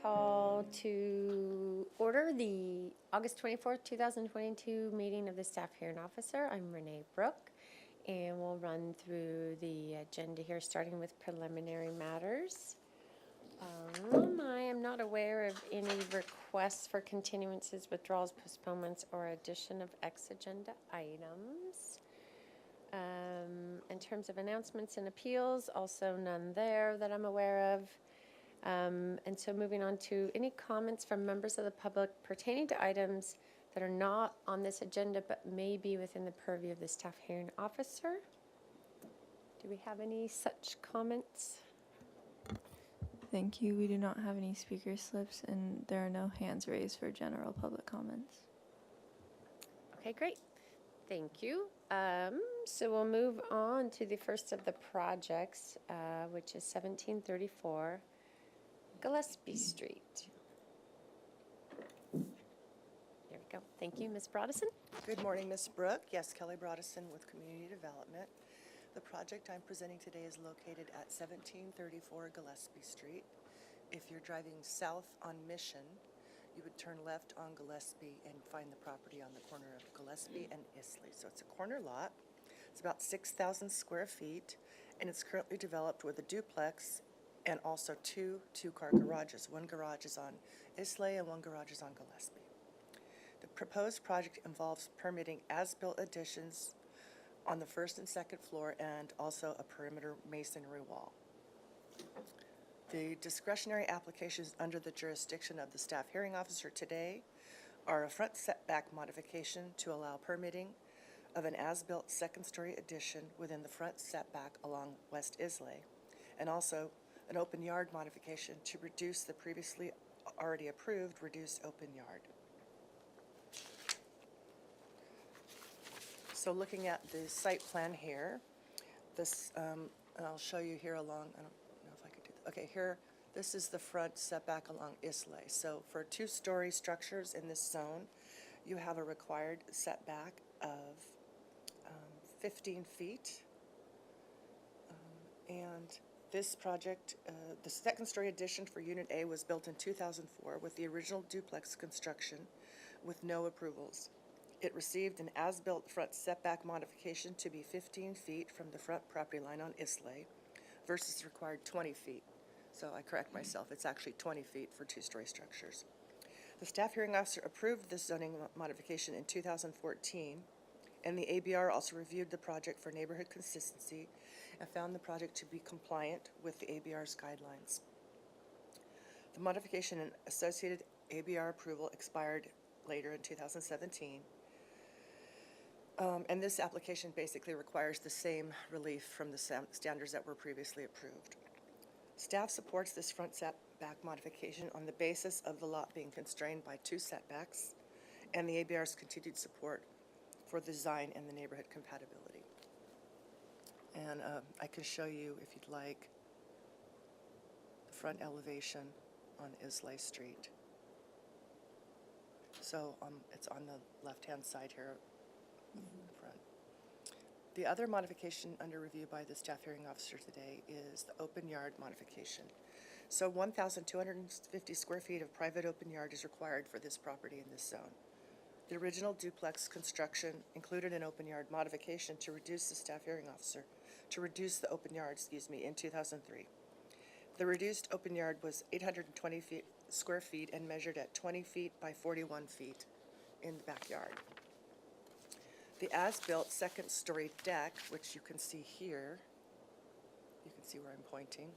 Call to order the August 24th, 2022 meeting of the Staff Hearing Officer. I'm Renee Brooke, and we'll run through the agenda here, starting with preliminary matters. I am not aware of any requests for continuances, withdrawals, postponements, or addition of ex-agenda items. In terms of announcements and appeals, also none there that I'm aware of. And so moving on to any comments from members of the public pertaining to items that are not on this agenda but may be within the purview of the Staff Hearing Officer. Do we have any such comments? Thank you. We do not have any speaker slips, and there are no hands raised for general public comments. Okay, great. Thank you. So we'll move on to the first of the projects, which is 1734 Gillespie Street. There we go. Thank you, Ms. Broadison. Good morning, Ms. Brooke. Yes, Kelly Broadison with Community Development. The project I'm presenting today is located at 1734 Gillespie Street. If you're driving south on Mission, you would turn left on Gillespie and find the property on the corner of Gillespie and Isley. So it's a corner lot. It's about 6,000 square feet, and it's currently developed with a duplex and also two-car garages. One garage is on Islay and one garage is on Gillespie. The proposed project involves permitting as-built additions on the first and second floor and also a perimeter masonry wall. The discretionary applications under the jurisdiction of the staff hearing officer today are a front setback modification to allow permitting of an as-built second-story addition within the front setback along West Islay, and also an open yard modification to reduce the previously already approved reduced open yard. So looking at the site plan here, this, and I'll show you here along, I don't know if I could do that. Okay, here, this is the front setback along Islay. So for two-story structures in this zone, you have a required setback of 15 feet. And this project, the second-story addition for Unit A was built in 2004 with the original duplex construction with no approvals. It received an as-built front setback modification to be 15 feet from the front property line on Islay versus required 20 feet. So I correct myself, it's actually 20 feet for two-story structures. The staff hearing officer approved this zoning modification in 2014, and the ABR also reviewed the project for neighborhood consistency and found the project to be compliant with the ABR's guidelines. The modification and associated ABR approval expired later in 2017. And this application basically requires the same relief from the standards that were previously approved. Staff supports this front setback modification on the basis of the lot being constrained by two setbacks and the ABR's continued support for the design and the neighborhood compatibility. And I can show you, if you'd like, the front elevation on Islay Street. So it's on the left-hand side here in the front. The other modification under review by the staff hearing officer today is the open yard modification. So 1,250 square feet of private open yard is required for this property in this zone. The original duplex construction included an open yard modification to reduce the staff hearing officer, to reduce the open yard, in 2003. The reduced open yard was 820 square feet and measured at 20 feet by 41 feet in the backyard. The as-built second-story deck, which you can see here, you can see where I'm pointing,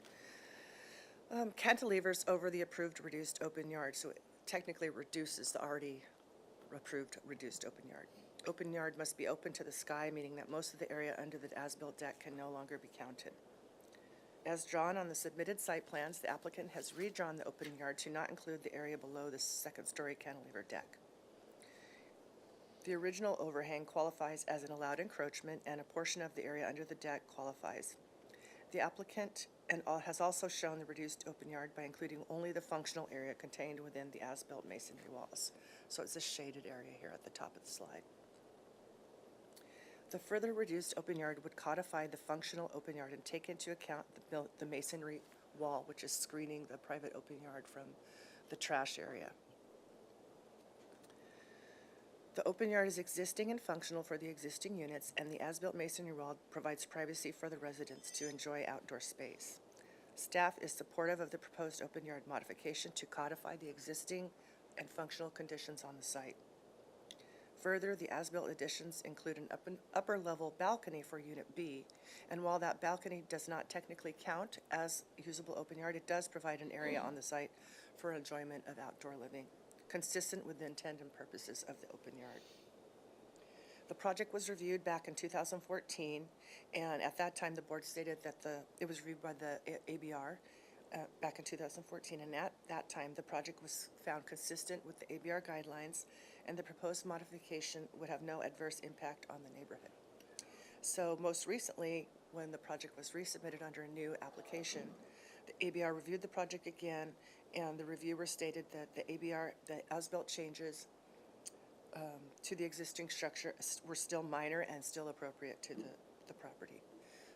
cantilevers over the approved reduced open yard, so it technically reduces the already approved reduced open yard. Open yard must be open to the sky, meaning that most of the area under the as-built deck can no longer be counted. As drawn on the submitted site plans, the applicant has redrawn the open yard to not include the area below the second-story cantilever deck. The original overhang qualifies as an allowed encroachment, and a portion of the area under the deck qualifies. The applicant has also shown the reduced open yard by including only the functional area contained within the as-built masonry walls. So it's a shaded area here at the top of the slide. The further reduced open yard would codify the functional open yard and take into account the masonry wall, which is screening the private open yard from the trash area. The open yard is existing and functional for the existing units, and the as-built masonry wall provides privacy for the residents to enjoy outdoor space. Staff is supportive of the proposed open yard modification to codify the existing and functional conditions on the site. Further, the as-built additions include an upper-level balcony for Unit B, and while that balcony does not technically count as usable open yard, it does provide an area on the site for enjoyment of outdoor living, consistent with the intent and purposes of the open yard. The project was reviewed back in 2014, and at that time the board stated that it was reviewed by the ABR back in 2014, and at that time the project was found consistent with the ABR guidelines, and the proposed modification would have no adverse impact on the neighborhood. So most recently, when the project was resubmitted under a new application, the ABR reviewed the project again, and the reviewer stated that the as-built changes to the existing structure were still minor and still appropriate to the property.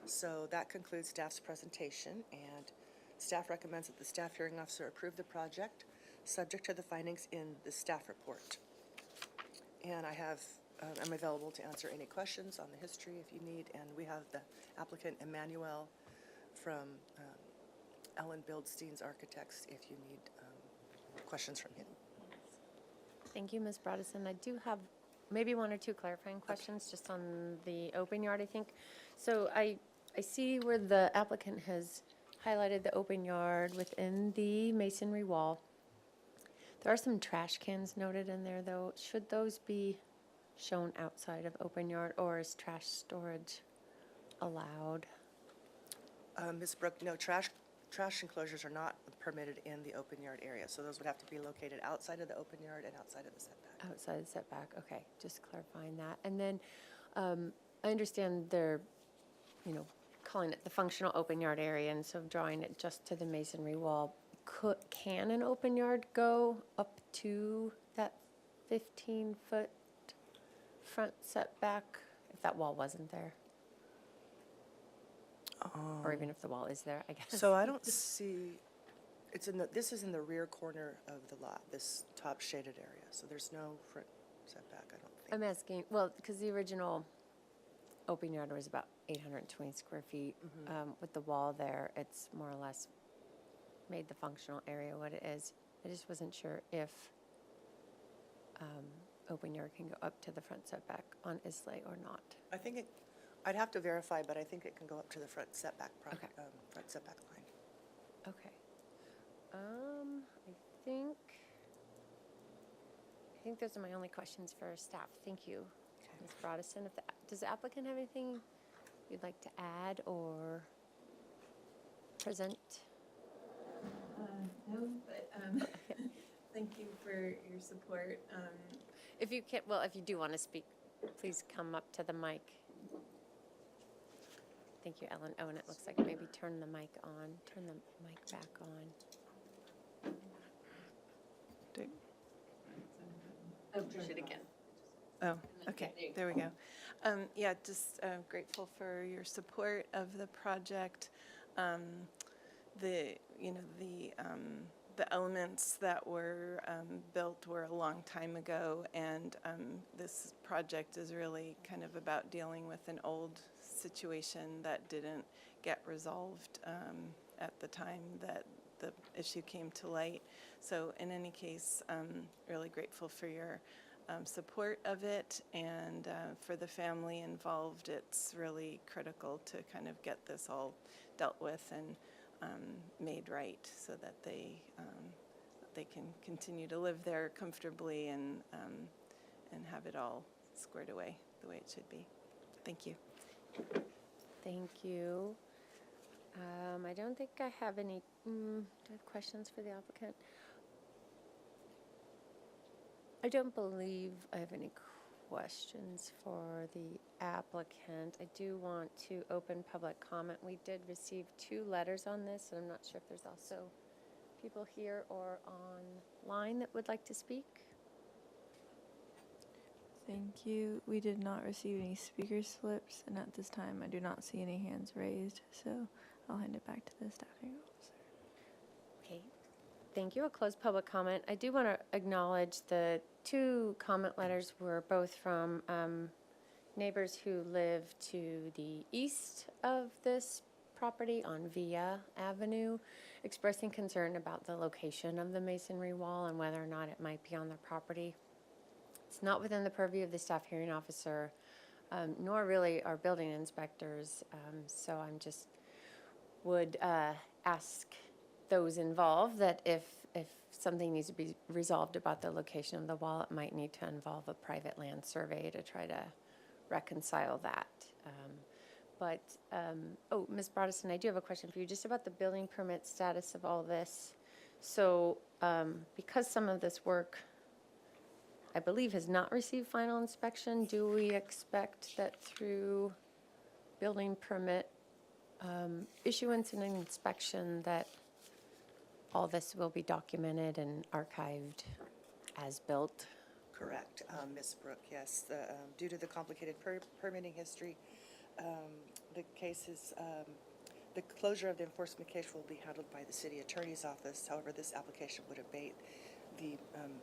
So that concludes staff's presentation, and staff recommends that the staff hearing officer approve the project, subject to the findings in the staff report. And I have I'm available to answer any questions on the history if you need, and we have the applicant Emmanuel from Ellen Bildstein's Architects if you need questions from him. Thank you, Ms. Brodesson. I do have maybe one or two clarifying questions just on the open yard, I think. So I see where the applicant has highlighted the open yard within the masonry wall. There are some trash cans noted in there, though. Should those be shown outside of open yard, or is trash storage allowed? Ms. Brooke, no, trash enclosures are not permitted in the open yard area, so those would have to be located outside of the open yard and outside of the setback. Outside the setback, okay, just clarifying that. And then, I understand they're, calling it the functional open yard area, and so drawing it just to the masonry wall. Can an open yard go up to that 15-foot front setback if that wall wasn't there? Or even if the wall is there, I guess. So I don't see, this is in the rear corner of the lot, this top shaded area, so there's no front setback, I don't think. I'm asking, well, because the original open yard was about 820 square feet. With the wall there, it's more or less made the functional area what it is. I just wasn't sure if open yard can go up to the front setback on Islay or not. I think I'd have to verify, but I think it can go up to the front setback, Okay. Front setback line. Okay. I think those are my only questions for staff. Thank you, Ms. Brodesson. Does the applicant have anything you'd like to add or present? No, but thank you for your support. If you do want to speak, please come up to the mic. Thank you, Ellen. Oh, and it looks like maybe turn the mic back on. Oh, push it again. Oh, okay, there we go. Yeah, just grateful for your support of the project. The elements that were built were a long time ago, and this project is really kind of about dealing with an old situation that didn't get resolved at the time that the issue came to light. So in any case, really grateful for your support of it, and for the family involved, it's really critical to kind of get this all dealt with and made right so that they can continue to live there comfortably and have it all squared away the way it should be. Thank you. Thank you. I don't think I have any, do I have questions for the applicant? I don't believe I have any questions for the applicant. I do want to open public comment. We did receive 2 letters on this, and I'm not sure if there's also people here or online that would like to speak. Thank you. We did not receive any speaker slips, and at this time, I do not see any hands raised, so I'll hand it back to the staffing officer. Okay, thank you. I'll close public comment. I do want to acknowledge the 2 comment letters were both from neighbors who live to the east of this property on Villa Avenue, expressing concern about the location of the masonry wall and whether or not it might be on their property. It's not within the purview of the staff hearing officer, nor really our building inspectors, so I'm just would ask those involved that if something needs to be resolved about the location of the wall, it might need to involve a private land survey to try to reconcile that. Oh, Ms. Brodesson, I do have a question for you just about the building permit status of all this. So because some of this work, I believe, has not received final inspection, do we expect that through building permit issuance and inspection that all this will be documented and archived as built? Correct, Ms. Brooke, yes. Due to the complicated permitting history, the closure of the enforcement case will be handled by the city attorney's office. However, this application would abate the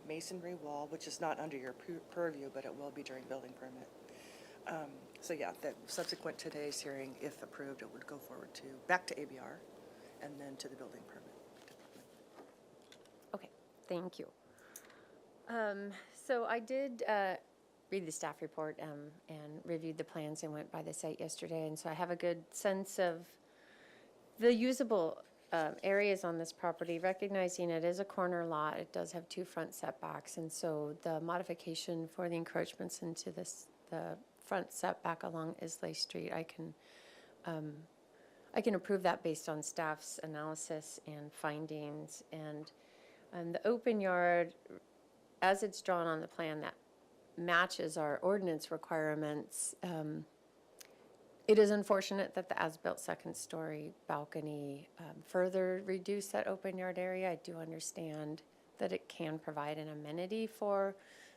masonry wall, which is not under your purview, but it will be during building permit. So yeah, that subsequent to today's hearing, if approved, it would go forward back to ABR and then to the building permit department. Okay, thank you. So I did read the staff report and reviewed the plans and went by the site yesterday, and so I have a good sense of the usable areas on this property, recognizing it is a corner lot. It does have 2 front setbacks, and so the modification for the encroachments into the front setback along Islay Street, I can approve that based on staff's analysis and findings. And the open yard, as it's drawn on the plan, that matches our ordinance requirements. It is unfortunate that the as-built second-story balcony further reduced that open yard area. I do understand that it can provide an amenity for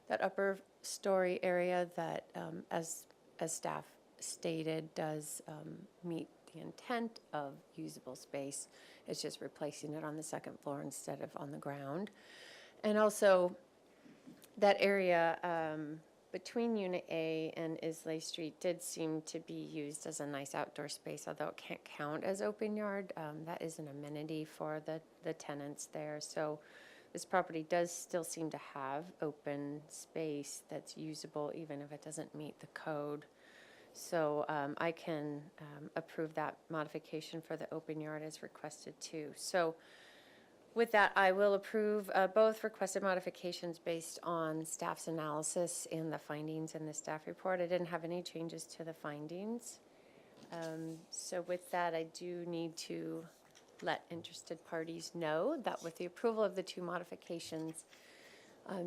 that upper story area that, as staff stated, does meet the intent of usable space. It's just replacing it on the second floor instead of on the ground. And also, that area between Unit A and Islay Street did seem to be used as a nice outdoor space, although it can't count as open yard. That is an amenity for the tenants there. So this property does still seem to have open space that's usable, even if it doesn't meet the code. So I can approve that modification for the open yard as requested too. So with that, I will approve both requested modifications based on staff's analysis and the findings in the staff report. I didn't have any changes to the findings. So with that, I do need to let interested parties know that with the approval of the 2 modifications,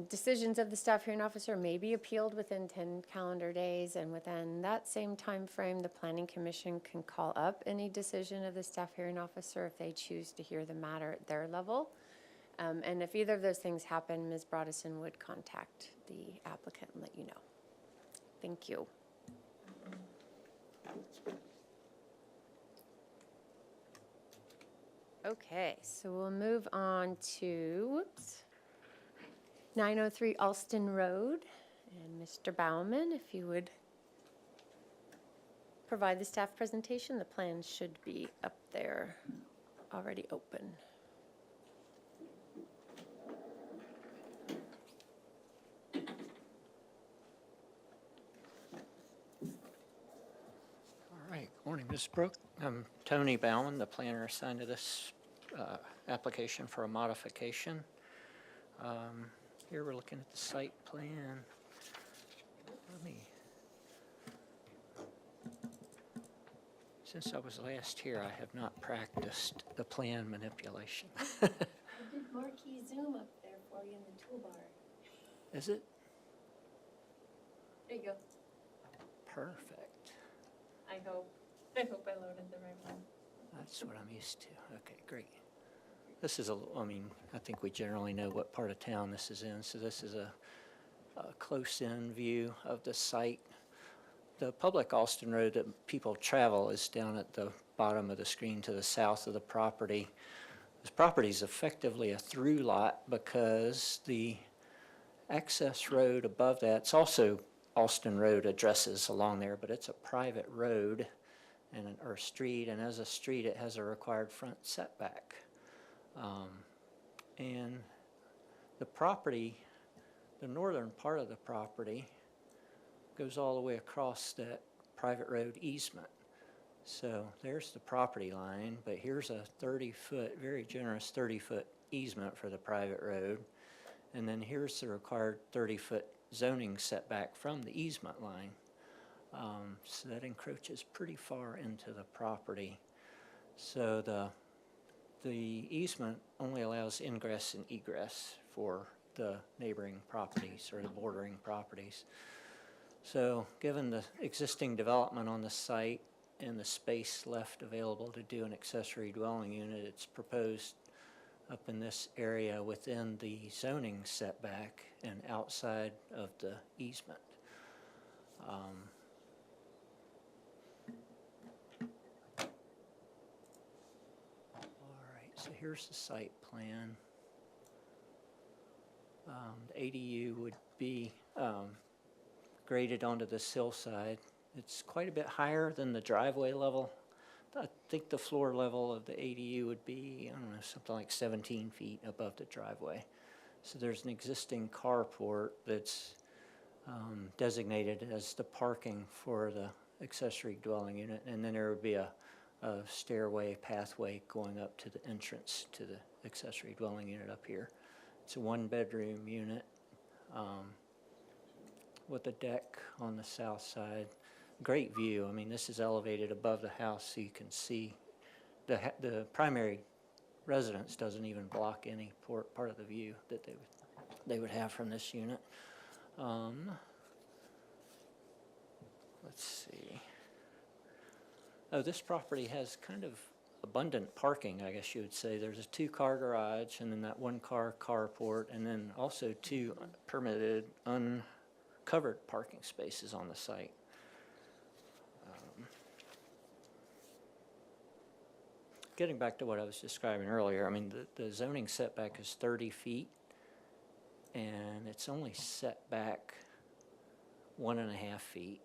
decisions of the staff hearing officer may be appealed within 10 calendar days, and within that same time frame, the planning commission can call up any decision of the staff hearing officer if they choose to hear the matter at their level. And if either of those things happen, Ms. Broadison would contact the applicant and let you know. Thank you. Okay, so we'll move on to, 903 Alston Road. And Mr. Bauman, if you would provide the staff presentation. The plans should be up there, already open. All right, good morning, Ms. Brooke. I'm Tony Bauman, the planner assigned to this application for a modification. Here we're looking at the site plan. Since I was last here, I have not practiced the plan manipulation. I did marquee zoom up there for you in the toolbar. Is it? There you go. Perfect. I hope I loaded the right one. That's what I'm used to. Okay, great. This is I think we generally know what part of town this is in, so this is a close-in view of the site. The public Alston Road that people travel is down at the bottom of the screen to the south of the property. This property is effectively a through lot because the access road above that, it's also Alston Road addresses along there, but it's a private road or street, and as a street it has a required front setback. And the property, the northern part of the property, goes all the way across that private road easement. So there's the property line, but here's a 30-foot, very generous 30-foot easement for the private road. And then here's the required 30-foot zoning setback from the easement line. So that encroaches pretty far into the property. So the easement only allows ingress and egress for the neighboring properties or the bordering properties. So given the existing development on the site and the space left available to do an accessory dwelling unit, it's proposed up in this area within the zoning setback and outside of the easement. All right, so here's the site plan. The ADU would be graded onto this hillside. It's quite a bit higher than the driveway level. I think the floor level of the ADU would be, I don't know, something like 17 feet above the driveway. So there's an existing carport that's designated as the parking for the accessory dwelling unit, and then there would be a stairway, pathway going up to the entrance to the accessory dwelling unit up here. It's a one-bedroom unit with a deck on the south side. Great view. I mean, this is elevated above the house, so you can see the primary residence doesn't even block any part of the view that they would have from this unit. Let's see. Oh, this property has kind of abundant parking, I guess you would say. There's a 2-car garage, and then that 1-car carport, and then also 2 permitted uncovered parking spaces on the site. Getting back to what I was describing earlier, I mean, the zoning setback is 30 feet, and it's only set back 1.5 feet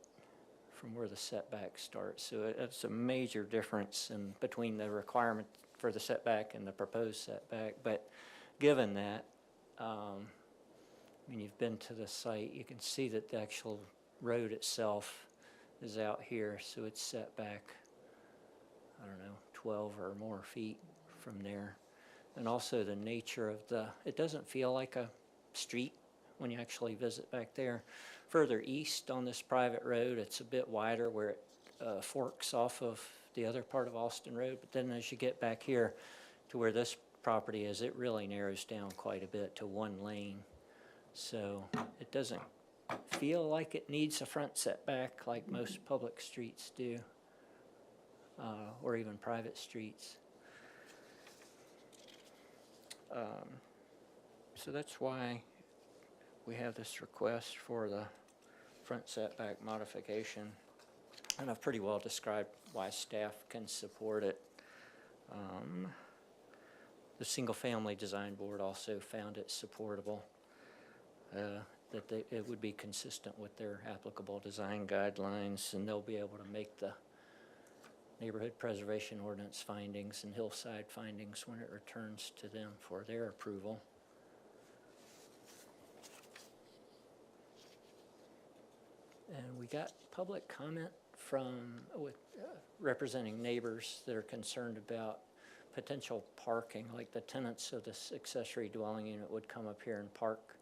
from where the setback starts. So it's a major difference in between the requirement for the setback and the proposed setback. But given that, I mean, you've been to the site, you can see that the actual road itself is out here, so it's set back, I don't know, 12 or more feet from there. And also the nature of it doesn't feel like a street when you actually visit back there. Further east on this private road, it's a bit wider where it forks off of the other part of Austin Road. But then as you get back here to where this property is, it really narrows down quite a bit to 1 lane. So it doesn't feel like it needs a front setback like most public streets do, or even private streets. So that's why we have this request for the front setback modification. And I've pretty well described why staff can support it. The Single Family Design Board also found it supportable, that it would be consistent with their applicable design guidelines, and they'll be able to make the neighborhood preservation ordinance findings and hillside findings when it returns to them for their approval. And we got public comment representing neighbors that are concerned about potential parking, like the tenants of this accessory dwelling unit would come up here and park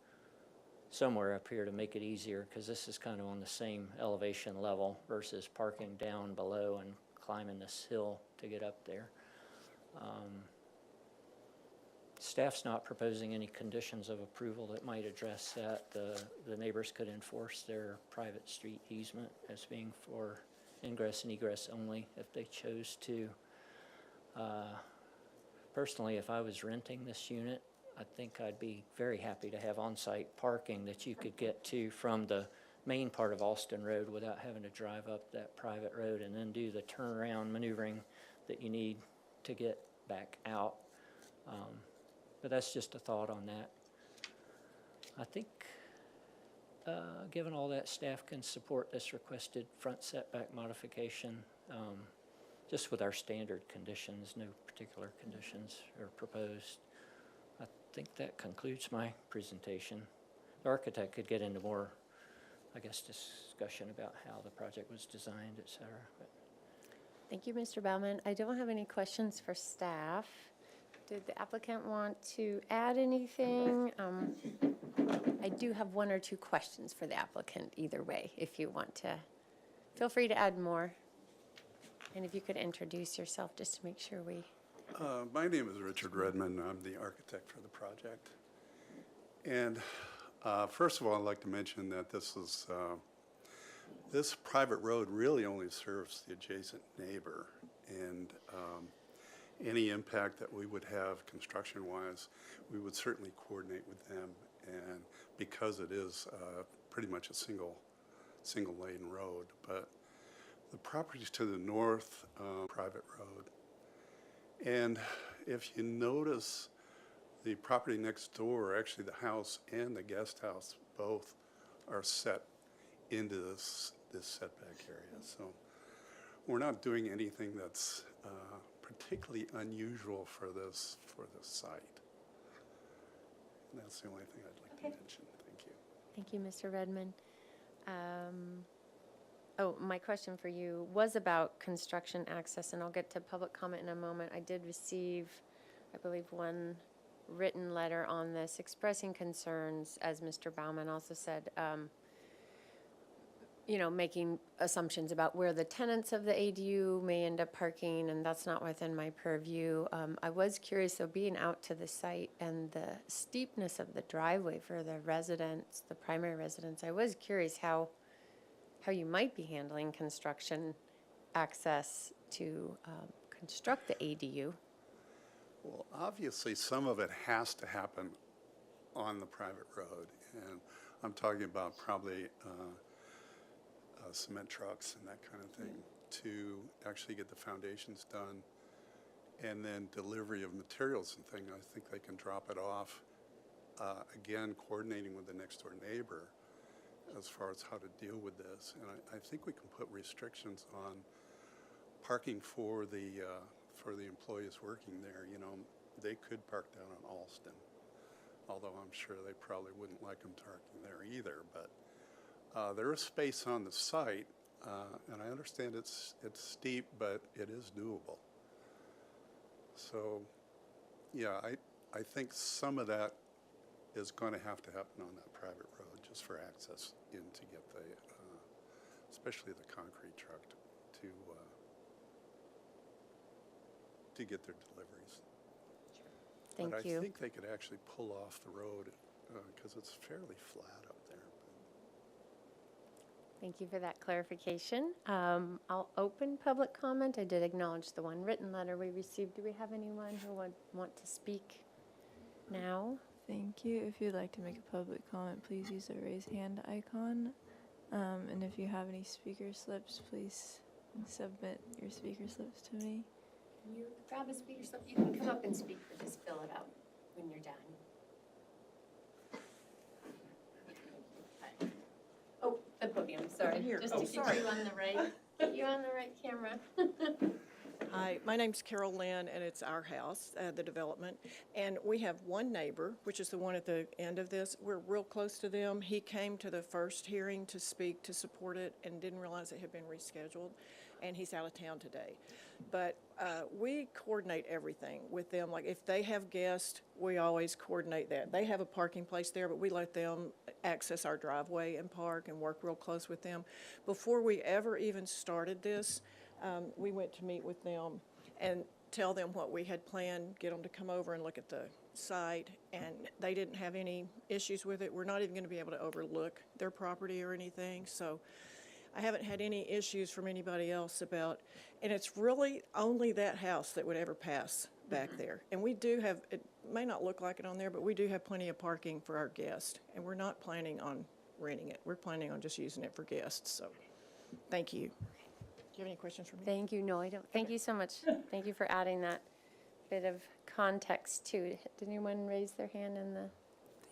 somewhere up here to make it easier, because this is kind of on the same elevation level versus parking down below and climbing this hill to get up there. Staff's not proposing any conditions of approval that might address that. The neighbors could enforce their private street easement as being for ingress and egress only if they chose to. Personally, if I was renting this unit, I think I'd be very happy to have on-site parking that you could get to from the main part of Austin Road without having to drive up that private road and then do the turnaround maneuvering that you need to get back out. But that's just a thought on that. I think, given all that, staff can support this requested front setback modification, just with our standard conditions. No particular conditions are proposed. I think that concludes my presentation. The architect could get into more, I guess, discussion about how the project was designed, et cetera. But Thank you, Mr. Baumann. I don't have any questions for staff. Did the applicant want to add anything? I do have 1 or 2 questions for the applicant either way, if you want to. Feel free to add more. And if you could introduce yourself just to make sure we... My name is Richard Redmond. I'm the architect for the project. And first of all, I'd like to mention that this private road really only serves the adjacent neighbor. And any impact that we would have construction-wise, we would certainly coordinate with them. And because it is pretty much a single-lane road, but the properties to the north, private road. And if you notice The property next door, actually the house and the guest house, both are set into this setback area. So we're not doing anything that's particularly unusual for this site. And that's the only thing I'd like to mention. Thank you. Thank you, Mr. Redmond. Oh, my question for you was about construction access, and I'll get to public comment in a moment. I did receive, I believe, one written letter on this expressing concerns, as Mr. Baumann also said, making assumptions about where the tenants of the ADU may end up parking, and that's not within my purview. I was curious, though, being out to the site and the steepness of the driveway for the residents, the primary residents, I was curious how you might be handling construction access to construct the ADU. Well, obviously, some of it has to happen on the private road, and I'm talking about probably cement trucks and that kind of thing to actually get the foundations done, and then delivery of materials and things. I think they can drop it off, again, coordinating with the next door neighbor as far as how to deal with this. And I think we can put restrictions on parking for the employees working there. You know, they could park down on Alston, although I'm sure they probably wouldn't like them parking there either. But there is space on the site, and I understand it's steep, but it is doable. So, yeah, I think some of that is going to have to happen on that private road just for access in to get the, especially the concrete truck to get their deliveries. Thank But you. I think they could actually pull off the road because it's fairly flat up there. Thank you for that clarification. I'll open public comment. I did acknowledge the one written letter we received. Do we have anyone who would want to speak now? Thank you. If you'd like to make a public comment, please use the raise hand icon. And if you have any speaker slips, please submit your speaker slips to me. Can you grab a speaker slip? You can come up and speak, but just fill it out when you're done. Oh, the podium, sorry. Here. Just Oh, to sorry. get you on the right camera. Hi, my name's Carol Lynn, and it's our house, the development. And we have one neighbor, which is the one at the end of this. We're real close to them. He came to the first hearing to speak, to support it, and didn't realize it had been rescheduled, and he's out of town today. But we coordinate everything with them. Like, if they have guests, we always coordinate that. They have a parking place there, but we let them access our driveway and park and work real close with them. Before we ever even started this, we went to meet with them and tell them what we had planned, get them to come over and look at the site, and they didn't have any issues with it. We're not even going to be able to overlook their property or anything, so I haven't had any issues from anybody else about, and it's really only that house that would ever pass back there. And we do have, it may not look like it on there, but we do have plenty of parking for our guests, and we're not planning on renting it. We're planning on just using it for guests, so thank you. Do you have any questions for me? Thank you. No, I don't. Thank you so much. Thank you for adding that bit of context to it. Did anyone raise their hand in the?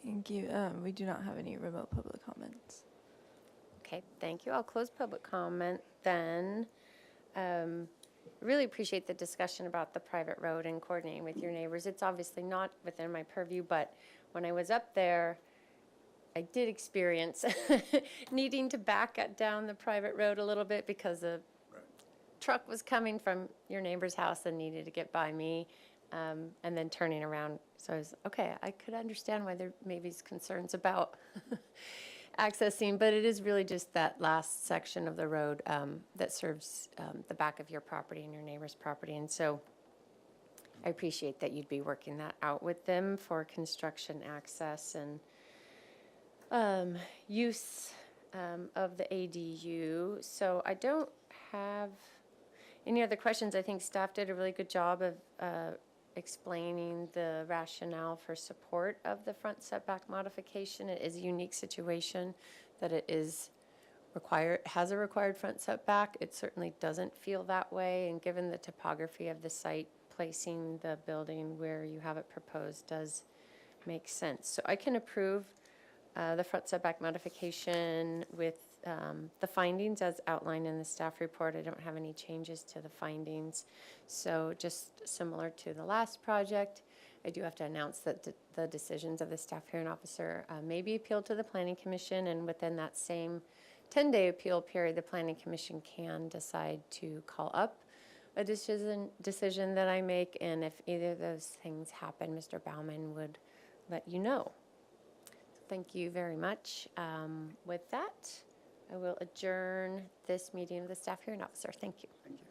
Thank you. We do not have any remote public comments. Okay, thank you. I'll close public comment then. Really appreciate the discussion about the private road and coordinating with your neighbors. It's obviously not within my purview, but when I was up there, I did experience needing to back down the private road a little bit because a truck was coming from your neighbor's house and needed to get by me, and then turning around. So I was, okay, I could understand why there may be concerns about accessing, but it is really just that last section of the road that serves the back of your property and your neighbor's property. And so I appreciate that you'd be working that out with them for construction access and use of the ADU. So I don't have any other questions. I think staff did a really good job of explaining the rationale for support of the front setback modification. It is a unique situation that it is has a required front setback. It certainly doesn't feel that way, and given the topography of the site, placing the building where you have it proposed does makes sense. So I can approve the front setback modification with the findings as outlined in the staff report. I don't have any changes to the findings. So just similar to the last project, I do have to announce that the decisions of the staff hearing officer may be appealed to the planning commission, and within that same 10-day appeal period, the planning commission can decide to call up a decision that I make, and if either of those things happen, Mr. Baumann would let you know. Thank you very much. With that, I will adjourn this meeting of the staff hearing officer. Thank you. Thank you.